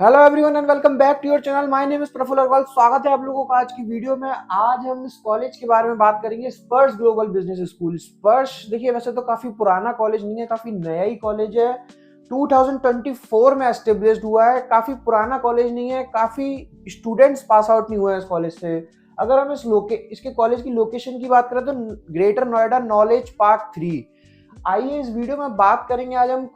Hello everyone and welcome back to your channel. My name is Praful Agrawal. स्वागत है आप लोगों का आज की वीडियो में। आज हम इस कॉलेज के बारे में बात करेंगे, स्पर्श ग्लोबल बिजनेस स्कूल। स्पर्श देखिए वैसे तो काफी पुराना कॉलेज नहीं है, काफी नया ही कॉलेज है। 2024 में एस्टेब्लिश्ड हुआ है, काफी पुराना कॉलेज नहीं है, काफी स्टूडेंट्स पास आउट नहीं हुए हैं इस कॉलेज से। अगर हम इसके कॉलेज की लोकेशन की बात करें तो ग्रेटर नोएडा नॉलेज पार्क 3। आइए इस वीडियो में बात करेंगे आज हम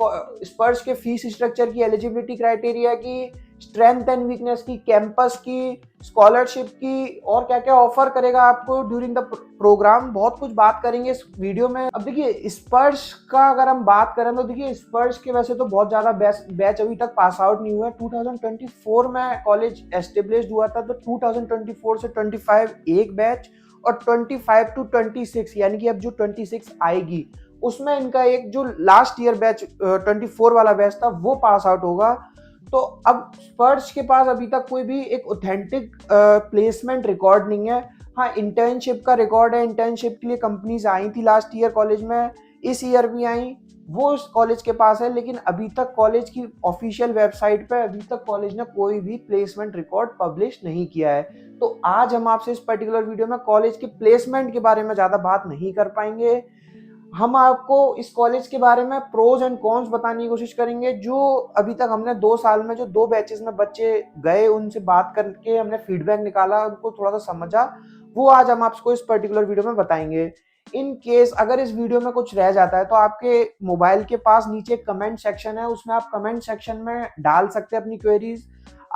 स्पर्श के फीस स्ट्रक्चर की, एलिजिबिलिटी क्राइटेरिया की, स्ट्रेंथ एंड वीकनेस की, कैंपस की, स्कॉलरशिप की और क्या क्या ऑफर करेगा आपको ड्यूरिंग द प्रोग्राम। बहुत कुछ बात करेंगे इस वीडियो में। अब देखिए स्पर्श का अगर हम बात करें तो देखिए स्पर्श के वैसे तो बहुत ज्यादा बैच अभी तक पास आउट नहीं हुआ है। 2024 में कॉलेज एस्टेब्लिश्ड हुआ था, तो 2024 से 25 एक बैच और 25 टू 26 यानी कि अब जो 26 आएगी उसमें इनका एक जो लास्ट ईयर बैच 24 वाला बैच था वो पास आउट होगा। तो अब स्पर्श के पास अभी तक कोई भी एक ऑथेंटिक प्लेसमेंट रिकॉर्ड नहीं है। हाँ, इंटर्नशिप का रिकॉर्ड है। इंटर्नशिप के लिए कंपनीज आई थी लास्ट ईयर कॉलेज में, इस ईयर भी आई, वो इस कॉलेज के पास है। लेकिन अभी तक कॉलेज की ऑफिशियल वेबसाइट पे अभी तक कॉलेज ने कोई भी प्लेसमेंट रिकॉर्ड पब्लिश नहीं किया है। तो आज हम आपसे इस पर्टिकुलर वीडियो में कॉलेज के प्लेसमेंट के बारे में ज़्यादा बात नहीं कर पाएंगे। हम आपको इस कॉलेज के बारे में प्रोज एंड कॉन्स बताने की कोशिश करेंगे। जो अभी तक हमने 2 साल में जो 2 बैचेस में बच्चे गए उनसे बात करके हमने फीडबैक निकाला, उनको थोड़ा सा समझा, वो आज हम आपको इस पर्टिकुलर वीडियो में बताएंगे। इन केस अगर इस वीडियो में कुछ रह जाता है तो आपके मोबाइल के पास नीचे कमेंट सेक्शन है, उसमें आप कमेंट सेक्शन में डाल सकते हैं अपनी क्वेरीज।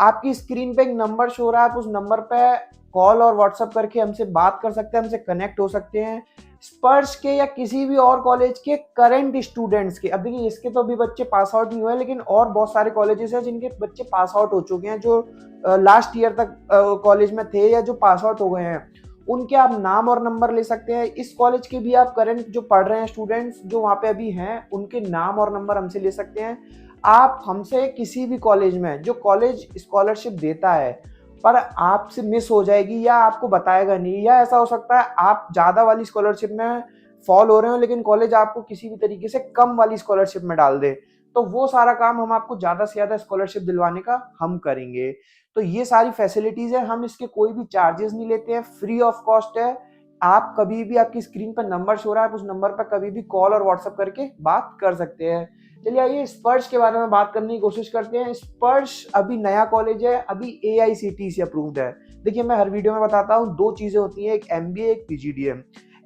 आपकी स्क्रीन पे एक नंबर शो हो रहा है, आप उस नंबर पे कॉल और व्हाट्सएप करके हमसे बात कर सकते हैं, हमसे कनेक्ट हो सकते हैं। स्पर्श के या किसी भी और कॉलेज के करंट स्टूडेंट्स के, अब देखिए इसके तो अभी बच्चे पास आउट नहीं हुए, लेकिन और बहुत सारे कॉलेजेस हैं जिनके बच्चे पास आउट हो चुके हैं, जो लास्ट ईयर तक कॉलेज में थे या जो पास आउट हो गए हैं, उनके आप नाम और नंबर ले सकते हैं। इस कॉलेज के भी आप करंट जो पढ़ रहे हैं स्टूडेंट्स जो वहाँ पे अभी हैं, उनके नाम और नंबर हमसे ले सकते हैं। आप हमसे किसी भी कॉलेज में, जो कॉलेज स्कॉलरशिप देता है पर आपसे मिस हो जाएगी या आपको बताएगा नहीं, या ऐसा हो सकता है आप ज़्यादा वाली स्कॉलरशिप में फॉल हो रहे हो लेकिन कॉलेज आपको किसी भी तरीके से कम वाली स्कॉलरशिप में डाल दे, तो वो सारा काम हम आपको ज़्यादा से ज़्यादा स्कॉलरशिप दिलवाने का हम करेंगे। तो ये सारी फैसिलिटीज़ है, हम इसके कोई भी चार्जेस नहीं लेते हैं, फ्री ऑफ कॉस्ट है। आप कभी भी, आपकी स्क्रीन पर नंबर शो रहा है, आप उस नंबर पर कभी भी कॉल और व्हाट्सएप करके बात कर सकते हैं। चलिए आइए स्पर्श के बारे में बात करने की कोशिश करते हैं। स्पर्श अभी नया कॉलेज है, अभी AICTE से अप्रूव्ड है। देखिए मैं हर वीडियो में बताता हूँ, दो चीजें होती हैं, एक MBA एक PGDM।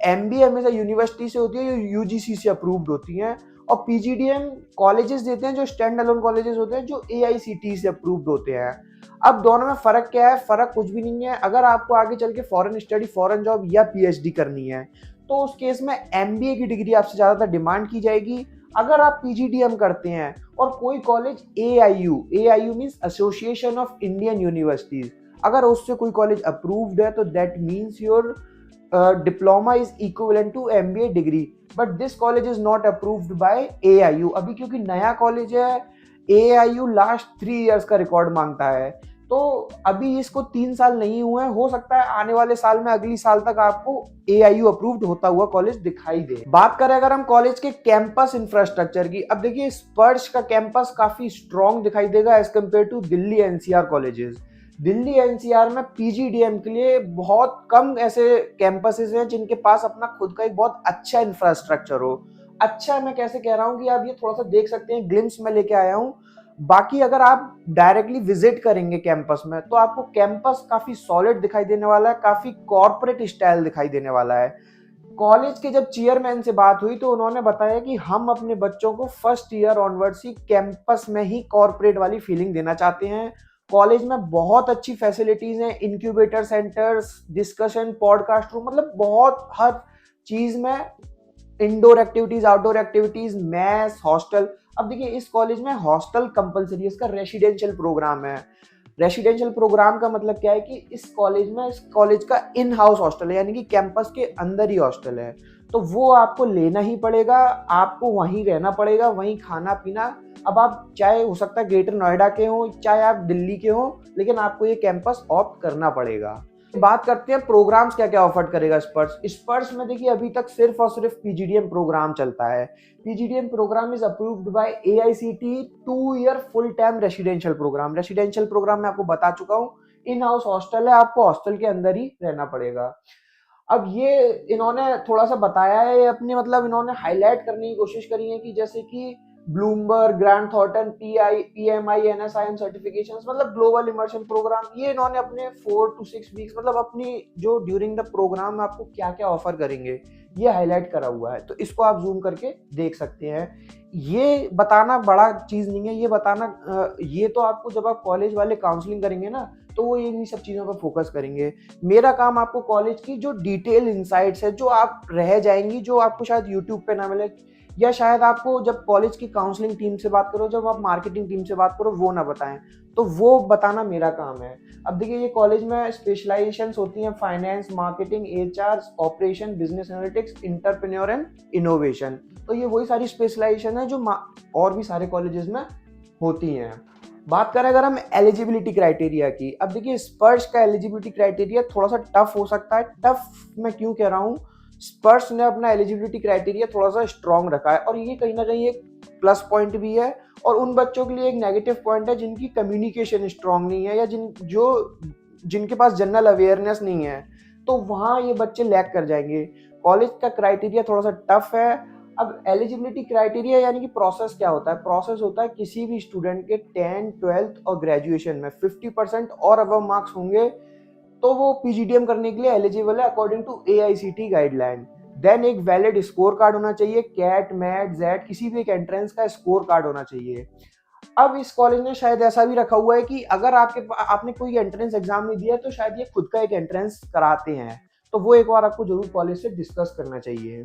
MBA हमेशा यूनिवर्सिटी से होती है, जो UGC से अप्रूव्ड होती हैं, और PGDM कॉलेजेस देते हैं जो स्टैंड अलोन कॉलेजेस होते हैं, जो AICTE से अप्रूव्ड होते हैं। अब दोनों में फर्क क्या है? फर्क कुछ भी नहीं है। अगर आपको आगे चल के फॉरेन स्टडी, फॉरेन जॉब या PhD करनी है तो उस केस में MBA की डिग्री आपसे ज्यादातर डिमांड की जाएगी। अगर आप PGDM करते हैं और कोई college AIU means association of Indian universities, अगर उससे कोई कॉलेज अप्रूव्ड है तो that means your diploma is equivalent to MBA degree. But this college is not approved by AIU अभी, क्योंकि नया कॉलेज है। AIU लास्ट 3 इयर्स का रिकॉर्ड मांगता है, तो अभी इसको 3 साल नहीं हुए हैं। हो सकता है आने वाले साल में, अगली साल तक आपको AIU अप्रूव्ड होता हुआ कॉलेज दिखाई दे। बात करें अगर हम कॉलेज के कैंपस इंफ्रास्ट्रक्चर की, अब देखिए स्पर्श का कैंपस काफी स्ट्रॉन्ग दिखाई देगा as compare to Delhi NCR colleges. Delhi NCR में PGDM के लिए बहुत कम ऐसे कैंपसेस हैं जिनके पास अपना खुद का एक बहुत अच्छा इंफ्रास्ट्रक्चर हो। अच्छा मैं कैसे कह रहा हूँ कि आप ये थोड़ा सा देख सकते हैं, ग्लिम्स में लेके आया हूँ। बाकी अगर आप डायरेक्टली विजिट करेंगे कैंपस में तो आपको कैंपस काफी सॉलिड दिखाई देने वाला है, काफी कॉर्पोरेट स्टाइल दिखाई देने वाला है। कॉलेज के जब चेयरमैन से बात हुई तो उन्होंने बताया कि हम अपने बच्चों को फर्स्ट ईयर ऑनवर्ड्स ही कैंपस में ही कॉर्पोरेट वाली फीलिंग देना चाहते हैं। कॉलेज में बहुत अच्छी फैसिलिटीज हैं, incubator centres, discussion, podcast room, मतलब बहुत हर चीज में, indoor activities, outdoor activities, maths, hostel. अब देखिए इस कॉलेज में हॉस्टल कंपलसरी है, इसका रेसिडेंशियल प्रोग्राम है। रेसिडेंशियल प्रोग्राम का मतलब क्या है कि इस कॉलेज का इन हाउस हॉस्टल है, यानी कि कैंपस के अंदर ही हॉस्टल है, तो वो आपको लेना ही पड़ेगा, आपको वहीं रहना पड़ेगा, वहीं खाना पीना। अब आप चाहे हो सकता है ग्रेटर नोएडा के हो, चाहे आप दिल्ली के हो, लेकिन आपको ये कैंपस ऑप्ट करना पड़ेगा। बात करते हैं प्रोग्राम्स क्या क्या ऑफर करेगा स्पर्श। स्पर्श में देखिए अभी तक सिर्फ और सिर्फ पीजीडीएम प्रोग्राम चलता है। PGDM programme is approved by AICTE 2 year full time residential programme. Residential programme मैं आपको बता चुका हूँ, इन हाउस हॉस्टल है, आपको हॉस्टल के अंदर ही रहना पड़ेगा। अब ये इन्होंने थोड़ा सा बताया है, अपने मतलब इन्होंने हाईलाइट करने की कोशिश करी है कि जैसे कि Bloomberg, Grant Thornton, PMI, NSIM certifications, मतलब ग्लोबल इमर्शन प्रोग्राम, ये इन्होंने अपने 4 to 6 वीक्स मतलब अपनी जो ड्यूरिंग द प्रोग्राम आपको क्या क्या ऑफर करेंगे ये हाईलाइट करा हुआ है। तो इसको आप जूम करके देख सकते हैं। ये बताना बड़ा चीज नहीं है, ये बताना ये तो आपको जब आप कॉलेज वाले काउंसलिंग करेंगे ना तो वो इन्हीं सब चीज़ों पर फोकस करेंगे। मेरा काम आपको कॉलेज की जो डिटेल इनसाइट्स है जो आप रह जाएंगी, जो आपको शायद यूट्यूब पे ना मिले, या शायद आपको जब कॉलेज की काउंसलिंग टीम से बात करो, जब आप मार्केटिंग टीम से बात करो, वो ना बताएं, तो वो बताना मेरा काम है। अब देखिए ये कॉलेज में स्पेशलाइजेशंस होती हैं finance, marketing, HR, operation, business analytics, entrepreneur and innovation. तो ये वही सारी स्पेशलाइजेशन है जो और भी सारे कॉलेजेस में होती हैं। बात करें अगर हम एलिजिबिलिटी क्राइटेरिया की, अब देखिए स्पर्श का एलिजिबिलिटी क्राइटेरिया थोड़ा सा टफ हो सकता है। टफ मैं क्यों कह रहा हूँ, स्पर्श ने अपना एलिजिबिलिटी क्राइटेरिया थोड़ा सा स्ट्रॉन्ग रखा है और ये कहीं ना कहीं एक प्लस पॉइंट भी है और उन बच्चों के लिए एक नेगेटिव पॉइंट है जिनकी कम्युनिकेशन स्ट्रॉन्ग नहीं है या जिनके पास जनरल अवेयरनेस नहीं है, तो वहाँ ये बच्चे लैग कर जाएंगे। कॉलेज का क्राइटेरिया थोड़ा सा टफ है। अब एलिजिबिलिटी क्राइटेरिया यानी कि प्रोसेस क्या होता है, प्रोसेस होता है किसी भी स्टूडेंट के 10th 12th और ग्रेजुएशन में 50% और अबव मार्क्स होंगे तो वो पीजीडीएम करने के लिए एलिजिबल है according to AICTE guideline. Then एक वैलिड स्कोर कार्ड होना चाहिए, कैट, मैट, जेड, किसी भी एक एंट्रेंस का स्कोर कार्ड होना चाहिए। अब इस कॉलेज ने शायद ऐसा भी रखा हुआ है कि अगर आपने कोई एंट्रेंस एग्जाम नहीं दिया तो शायद ये खुद का एक एंट्रेंस कराते हैं, तो वो एक बार आपको जरूर कॉलेज से डिस्कस करना चाहिए।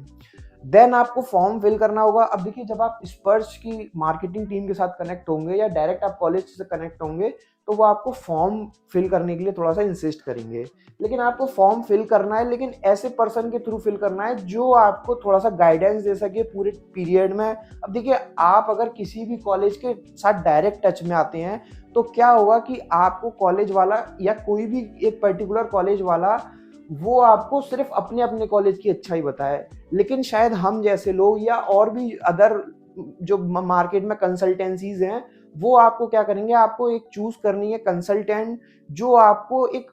देन आपको फॉर्म फिल करना होगा। अब देखिए जब आप स्पर्श की मार्केटिंग टीम के साथ कनेक्ट होंगे या डायरेक्ट आप कॉलेज से कनेक्ट होंगे तो वो आपको फॉर्म फिल करने के लिए थोड़ा सा इंसिस्ट करेंगे, लेकिन आपको फॉर्म फिल करना है, लेकिन ऐसे पर्सन के थ्रू फिल करना है जो आपको थोड़ा सा गाइडेंस दे सके पूरे पीरियड में। अब देखिए आप अगर किसी भी कॉलेज के साथ डायरेक्ट टच में आते हैं तो क्या होगा कि आपको कॉलेज वाला या कोई भी एक पर्टिकुलर कॉलेज वाला वो आपको सिर्फ अपने अपने कॉलेज की अच्छाई बताए, लेकिन शायद हम जैसे लोग या और भी अदर जो मार्केट में कंसल्टेंसीज हैं वो आपको क्या करेंगे, आपको एक चूज करनी है कंसल्टेंट जो आपको एक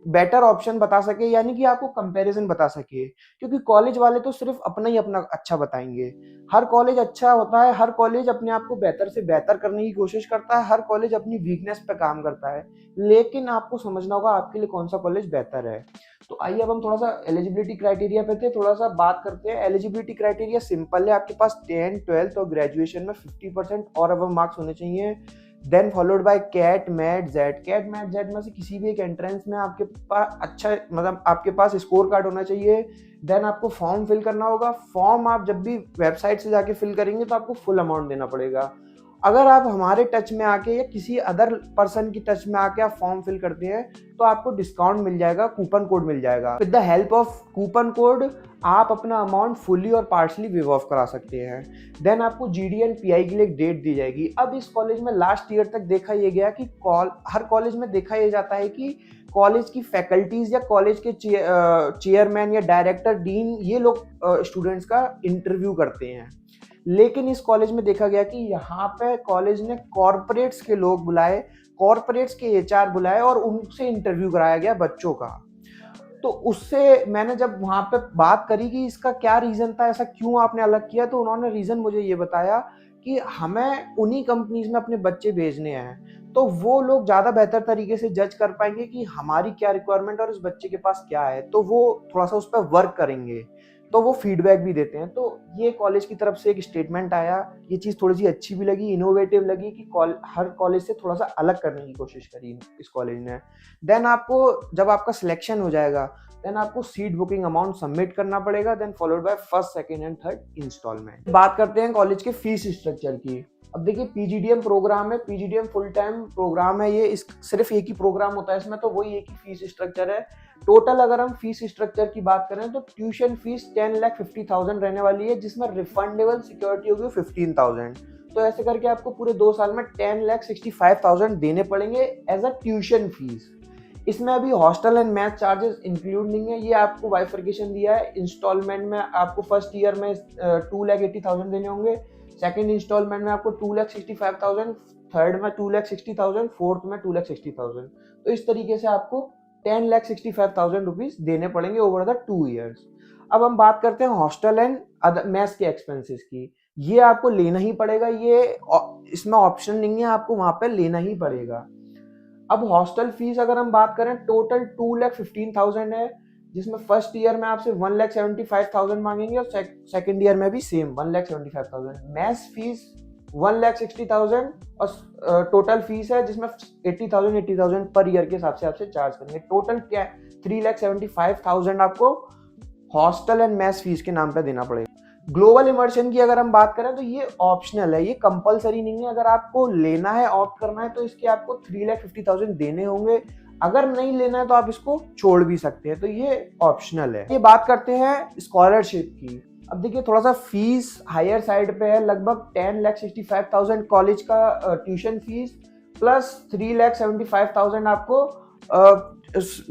बेटर ऑप्शन बता सके, यानी कि आपको कंपैरिजन बता सके, क्योंकि कॉलेज वाले तो सिर्फ अपना ही अपना अच्छा बताएंगे। हर कॉलेज अच्छा होता है, हर कॉलेज अपने आप को बेहतर से बेहतर करने की कोशिश करता है, हर कॉलेज अपनी वीकनेस पे काम करता है, लेकिन आपको समझना होगा आपके लिए कौन सा कॉलेज बेहतर है। तो आइए अब हम थोड़ा सा एलिजिबिलिटी क्राइटेरिया पे थे थोड़ा सा बात करते हैं। एलिजिबिलिटी क्राइटेरिया सिंपल है, आपके पास 10th 12th और ग्रेजुएशन में 50% और अबव मार्क्स होने चाहिए। Then followed by CAT, MAT, XAT. CAT, MAT, XAT में से किसी भी एक एंट्रेंस में आपके पास अच्छा मतलब आपके पास स्कोर कार्ड होना चाहिए। देन आपको फॉर्म फिल करना होगा। फॉर्म आप जब भी वेबसाइट से जाके फिल करेंगे तो आपको फुल अमाउंट देना पड़ेगा। अगर आप हमारे टच में आके या किसी अदर पर्सन की टच में आके आप फॉर्म फिल करते हैं तो आपको डिस्काउंट मिल जाएगा, कूपन कोड मिल जाएगा। With the help of coupon code आप अपना अमाउंट फुली और पार्शली वेव ऑफ करा सकते हैं। देन आपको जीडी एंड पीआई के लिए एक डेट दी जाएगी। अब इस कॉलेज में लास्ट ईयर तक देखा यह गया कि हर कॉलेज में देखा यह जाता है कि कॉलेज की फैकल्टीज या कॉलेज के चेयरमैन या डायरेक्टर, डीन, ये लोग स्टूडेंट्स का इंटरव्यू करते हैं, लेकिन इस कॉलेज में देखा गया कि यहाँ पे कॉलेज ने कॉर्पोरेट्स के लोग बुलाए, कॉर्पोरेट्स के एचआर बुलाए और उनसे इंटरव्यू कराया गया बच्चों का। तो उससे मैंने जब वहाँ पे बात करी कि इसका क्या रीज़न था, ऐसा क्यों आपने अलग किया, तो उन्होंने रीज़न मुझे ये बताया कि हमें उन्हीं कंपनीज में अपने बच्चे भेजने हैं, तो वो लोग ज़्यादा बेहतर तरीके से जज कर पाएंगे कि हमारी क्या रिक्वायरमेंट और इस बच्चे के पास क्या है, तो वो थोड़ा सा उस पर वर्क करेंगे, तो वो फीडबैक भी देते हैं। तो ये कॉलेज की तरफ से एक स्टेटमेंट आया, ये चीज़ थोड़ी सी अच्छी भी लगी, इनोवेटिव लगी कि हर कॉलेज से थोड़ा सा अलग करने की कोशिश करी इस कॉलेज ने। देन आपको जब आपका सिलेक्शन हो जाएगा देन आपको सीट बुकिंग अमाउंट सबमिट करना पड़ेगा, then followed by first, second and third instalment. बात करते हैं कॉलेज के फीस स्ट्रक्चर की। अब देखिए पीजीडीएम प्रोग्राम है, पीजीडीएम फुल टाइम प्रोग्राम है, ये सिर्फ एक ही प्रोग्राम होता है इसमें, तो वही एक ही फीस स्ट्रक्चर है। टोटल अगर हम फीस स्ट्रक्चर की बात करें तो ट्यूशन फीस 10,50,000 रहने वाली है, जिसमें रिफंडेबल सिक्योरिटी होगी 15,000। तो ऐसे करके आपको पूरे 2 साल में 10,65,000 देने पड़ेंगे एज अ ट्यूशन फीस। इसमें अभी hostel and math charges include नहीं है, ये आपको बाइफर्केशन दिया है। इंस्टॉलमेंट में आपको फर्स्ट ईयर में 2,80,000 देने होंगे, सेकंड इंस्टॉलमेंट में आपको 2,65,000, थर्ड में 2,60,000, फोर्थ में 2,60,000। तो इस तरीके से आपको 10,65,000 रुपीज देने पड़ेंगे ओवर द 2 ईयर्स। अब हम बात करते हैं हॉस्टल एंड अदर मेस के एक्सपेंसेस की। ये आपको लेना ही पड़ेगा, ये इसमें ऑप्शन नहीं है, आपको वहां पे लेना ही पड़ेगा। अब हॉस्टल फीस अगर हम बात करें, टोटल 2,15,000 है, जिसमें फर्स्ट ईयर में आपसे 1,75,000 मांगेंगे और सेकंड ईयर में भी सेम 1,75,000। मैथ्स फीस 1,60,000 और टोटल फीस है जिसमें 80,000 पर ईयर के हिसाब से आपसे चार्ज करेंगे। टोटल क्या है, 3,75,000 आपको हॉस्टल एंड मैथ्स फीस के नाम पे देना पड़ेगा। ग्लोबल इमर्शन की अगर हम बात करें तो ये ऑप्शनल है, ये कंपलसरी नहीं है। अगर आपको लेना है, ऑप्ट करना है, तो इसके आपको 3,50,000 देने होंगे। अगर नहीं लेना है तो आप इसको छोड़ भी सकते हैं, तो ये ऑप्शनल है। ये बात करते हैं स्कॉलरशिप की। अब देखिए थोड़ा सा फीस हायर साइड पे है, लगभग 10,65,000 कॉलेज का ट्यूशन फीस प्लस 3,75,000 आपको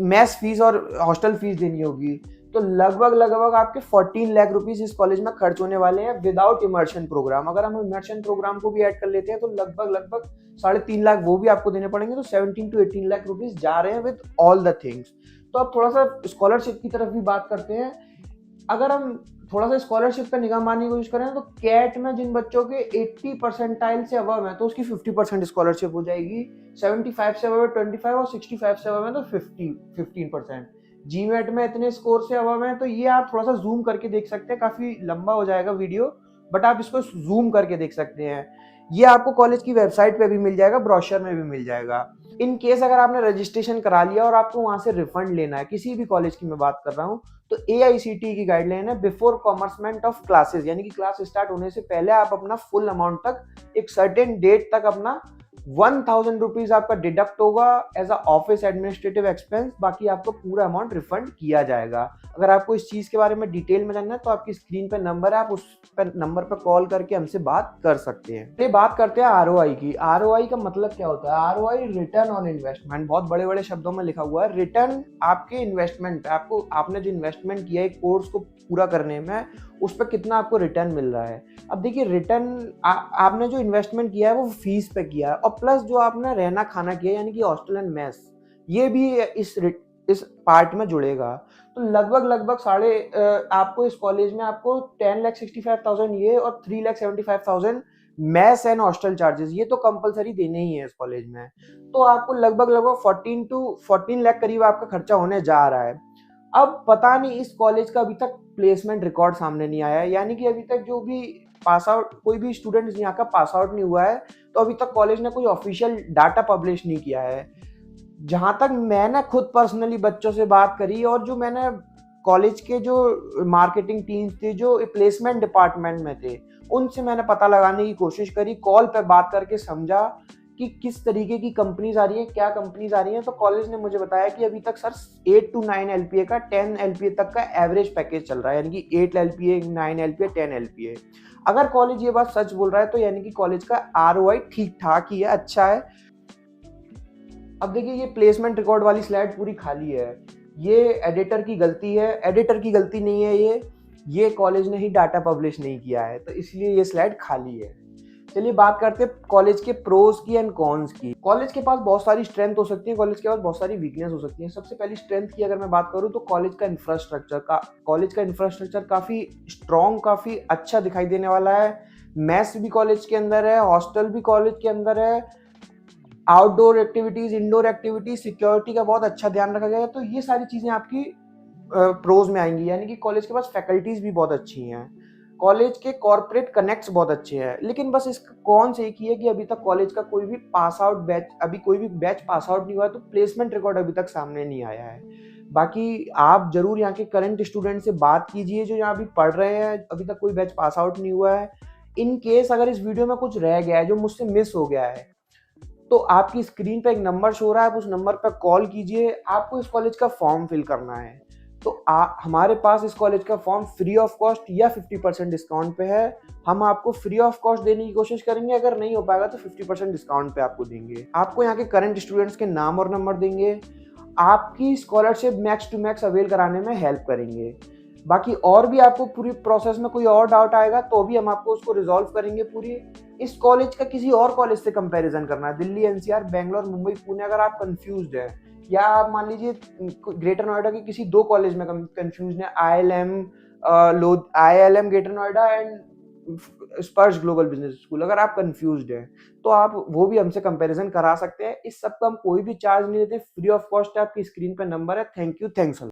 मेस फीस और हॉस्टल फीस देनी होगी। तो लगभग आपके 14 लाख रुपीस इस कॉलेज में खर्च होने वाले हैं विदाउट इमर्शन प्रोग्राम। अगर हम इमर्शन प्रोग्राम को भी ऐड कर लेते हैं तो लगभग 3.5 लाख वो भी आपको देने पड़ेंगे। तो 17 to 18 लाख रुपीस जा रहे हैं विद ऑल द थिंग्स। तो अब थोड़ा सा स्कॉलरशिप की तरफ भी बात करते हैं। अगर हम थोड़ा सा स्कॉलरशिप पे निगाह मारने की कोशिश करें तो कैट में जिन बच्चों के 80 परसेंटाइल से अबव है तो उसकी 50% स्कॉलरशिप हो जाएगी, 75 से अबव है 25 और 65 से अबव है तो 15%। जीमेट में इतने स्कोर से अबव है तो ये आप थोड़ा सा जूम करके देख सकते हैं, काफी लंबा हो जाएगा वीडियो बट आप इसको जूम करके देख सकते हैं। ये आपको कॉलेज की वेबसाइट पे भी मिल जाएगा, ब्रोशर में भी मिल जाएगा। इन केस अगर आपने रजिस्ट्रेशन करा लिया और आपको वहां से रिफंड लेना है, किसी भी कॉलेज की मैं बात कर रहा हूँ, तो AICTE की गाइडलाइन है बिफोर कॉमर्समेंट ऑफ क्लासेस, यानी कि क्लास स्टार्ट होने से पहले आप अपना फुल अमाउंट तक एक सर्टेन डेट तक अपना 1,000 रुपीज आपका डिडक्ट होगा as a office administrative expense, बाकी आपको पूरा अमाउंट रिफंड किया जाएगा। अगर आपको इस चीज के बारे में डिटेल में जानना है तो आपकी स्क्रीन पे नंबर है, आप उस पर नंबर पर कॉल करके हमसे बात कर सकते हैं। ये बात करते हैं ROI की। ROI का मतलब क्या होता है? ROI रिटर्न ऑन इन्वेस्टमेंट, बहुत बड़े बड़े शब्दों में लिखा हुआ है। रिटर्न आपके इन्वेस्टमेंट पे, आपने जो इन्वेस्टमेंट किया है कोर्स को पूरा करने में, उस पर कितना आपको रिटर्न मिल रहा है। अब देखिए रिटर्न आपने जो इन्वेस्टमेंट किया है वो फीस पे किया है और प्लस जो आपने रहना खाना किया है यानी कि हॉस्टल एंड मेस, ये भी इस पार्ट में जुड़ेगा। तो लगभग साढ़े आपको इस कॉलेज में आपको 10,65,000 ये और 3,75,000 मेस एंड हॉस्टल चार्जेस, ये तो कंपलसरी देने ही है इस कॉलेज में। तो आपको लगभग 14 लाख करीब आपका खर्चा होने जा रहा है। अब पता नहीं इस कॉलेज का अभी तक प्लेसमेंट रिकॉर्ड सामने नहीं आया है, यानी कि अभी तक जो भी पास आउट, कोई भी स्टूडेंट यहाँ का पास आउट नहीं हुआ है, तो अभी तक कॉलेज ने कोई ऑफिशियल डाटा पब्लिश नहीं किया है। जहां तक मैंने खुद पर्सनली बच्चों से बात करी और जो मैंने कॉलेज के जो मार्केटिंग टीम्स थे जो प्लेसमेंट डिपार्टमेंट में थे, उनसे मैंने पता लगाने की कोशिश करी, कॉल पे बात करके समझा कि किस तरीके की कंपनीज आ रही है, क्या कंपनीज आ रही हैं। तो कॉलेज ने मुझे बताया कि अभी तक सर 8 to 9 LPA का 10 LPA तक का एवरेज पैकेज चल रहा है, यानी कि 8 LPA 9 LPA 10 LPA। अगर कॉलेज ये बात सच बोल रहा है तो यानी कि कॉलेज का ROI ठीक ठाक ही है, अच्छा है। अब देखिए ये प्लेसमेंट रिकॉर्ड वाली स्लाइड पूरी खाली है, ये एडिटर की गलती है, एडिटर की गलती नहीं है, ये कॉलेज ने ही डाटा पब्लिश नहीं किया है, तो इसलिए ये स्लाइड खाली है। चलिए बात करते हैं कॉलेज के प्रोज की एंड कॉन्स की। कॉलेज के पास बहुत सारी स्ट्रेंथ हो सकती है, कॉलेज के पास बहुत सारी वीकनेस हो सकती है। सबसे पहली स्ट्रेंथ की अगर मैं बात करूं तो कॉलेज का इंफ्रास्ट्रक्चर काफी स्ट्रॉन्ग, काफी अच्छा दिखाई देने वाला है। मेस भी कॉलेज के अंदर है, हॉस्टल भी कॉलेज के अंदर है, outdoor activities, indoor activities, security का बहुत अच्छा ध्यान रखा गया है। तो ये सारी चीजें आपकी प्रोज में आएंगी, यानी कि कॉलेज के पास फैकल्टीज भी बहुत अच्छी हैं, कॉलेज के कॉर्पोरेट कनेक्ट्स बहुत अच्छे हैं। लेकिन बस इसका कौन से एक ही है कि अभी तक कॉलेज का कोई भी पास आउट नहीं हुआ है, तो प्लेसमेंट रिकॉर्ड अभी तक सामने नहीं आया है। बाकी आप जरूर यहाँ के करंट स्टूडेंट से बात कीजिए जो यहाँ अभी पढ़ रहे हैं, अभी तक कोई बैच पास आउट नहीं हुआ है। इन केस अगर इस वीडियो में कुछ रह गया है जो मुझसे मिस हो गया है, तो आपकी स्क्रीन पे एक नंबर शो रहा है, आप उस नंबर पर कॉल कीजिए। आपको इस कॉलेज का फॉर्म फिल करना है, तो हमारे पास इस कॉलेज का फॉर्म फ्री ऑफ कॉस्ट या 50% डिस्काउंट पे है। हम आपको फ्री ऑफ कॉस्ट देने की कोशिश करेंगे, अगर नहीं हो पाएगा तो 50% डिस्काउंट पे आपको देंगे। आपको यहाँ के करंट स्टूडेंट्स के नाम और नंबर देंगे, आपकी scholarship max to max avail कराने में हेल्प करेंगे। बाकी और भी आपको पूरी प्रोसेस में कोई और डाउट आएगा तो भी हम आपको उसको रिजॉल्व करेंगे पूरी। इस कॉलेज का किसी और कॉलेज से कंपैरिजन करना है, दिल्ली, एनसीआर, बैंगलोर, मुंबई, पुणे, अगर आप कंफ्यूज्ड हैं या आप मान लीजिए ग्रेटर नोएडा के किसी 2 कॉलेज में कंफ्यूज्ड हैं, आईएलएम ग्रेटर नोएडा एंड स्पर्श ग्लोबल बिजनेस स्कूल, अगर आप कंफ्यूज्ड हैं तो आप वो भी हमसे कंपैरिजन करा सकते हैं। इस सब का हम कोई भी चार्ज नहीं लेते, फ्री ऑफ कॉस्ट है, आपकी स्क्रीन पे नंबर है। Thank you, thanks a lot.